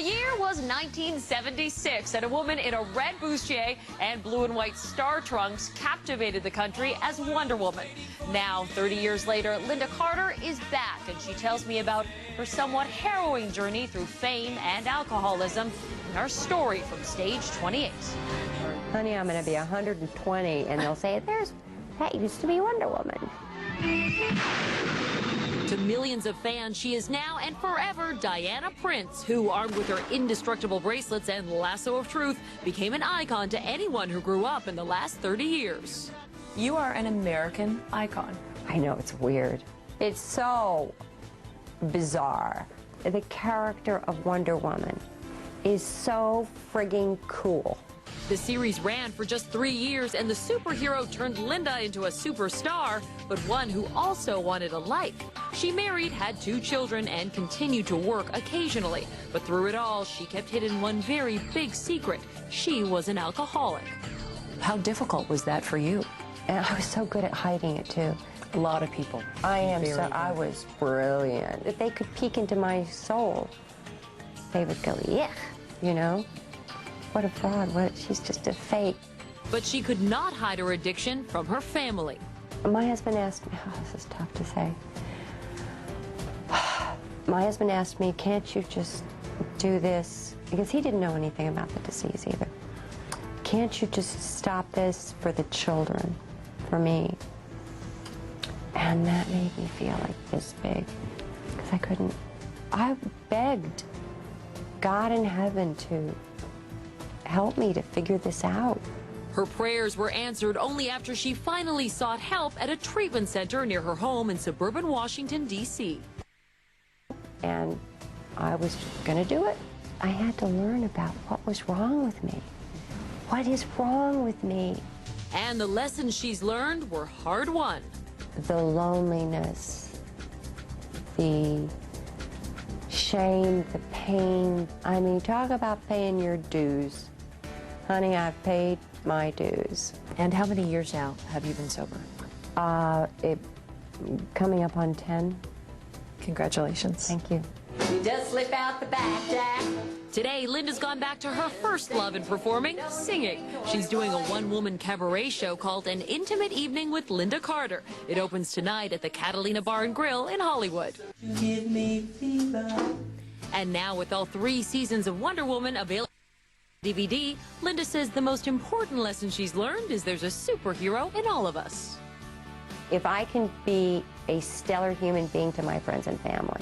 The year was 1976, and a woman in a red bustier and blue and white star trunks captivated the country as Wonder Woman. Now, 30 years later, Lynda Carter is back, and she tells me about her somewhat harrowing journey through fame and alcoholism in her story from stage 28. Honey, I'm going to be 120, and they'll say, that used to be Wonder Woman. To millions of fans, she is now and forever Diana Prince, who, armed with her indestructible bracelets and lasso of truth, became an icon to anyone who grew up in the last 30 years. You are an American icon. I know, it's weird. It's so bizarre. The character of Wonder Woman is so frigging cool. The series ran for just 3 years, and the superhero turned Lynda into a superstar, but one who also wanted a life. She married, had 2 children, and continued to work occasionally. But through it all, she kept hidden one very big secret. She was an alcoholic. How difficult was that for you? And I was so good at hiding it, too. A lot of people. I was brilliant. If they could peek into my soul, they would go, yuck, you know? What a fraud, she's just a fake. But she could not hide her addiction from her family. My husband asked me, this is tough to say. My husband asked me, can't you just do this? Because he didn't know anything about the disease either. Can't you just stop this for the children, for me? And that made me feel like this big, because I couldn't. I begged God in heaven to help me to figure this out. Her prayers were answered only after she finally sought help at a treatment center near her home in suburban Washington, D.C. And I was going to do it. I had to learn about what was wrong with me. What is wrong with me? And the lessons she's learned were hard-won. The loneliness, the shame, the pain. I mean, talk about paying your dues. Honey, I've paid my dues. And how many years now have you been sober? Coming up on 10. Congratulations. Thank you. You just slip out the back, Jack. Today, Lynda's gone back to her first love in performing, singing. She's doing a one-woman cabaret show called An Intimate Evening with Lynda Carter. It opens tonight at the Catalina Bar and Grill in Hollywood. Give me fever. And now, with all 3 seasons of Wonder Woman available on DVD, Lynda says the most important lesson she's learned is there's a superhero in all of us. If I can be a stellar human being to my friends and family,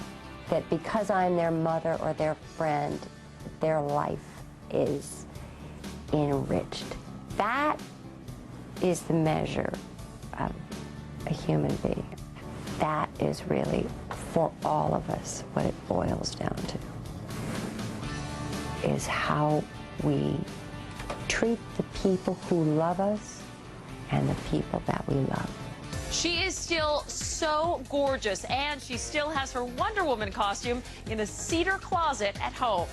that because I'm their mother or their friend, their life is enriched. That is the measure of a human being. That is really, for all of us, what it boils down to, is how we treat the people who love us and the people that we love. She is still so gorgeous, and she still has her Wonder Woman costume in a cedar closet at home.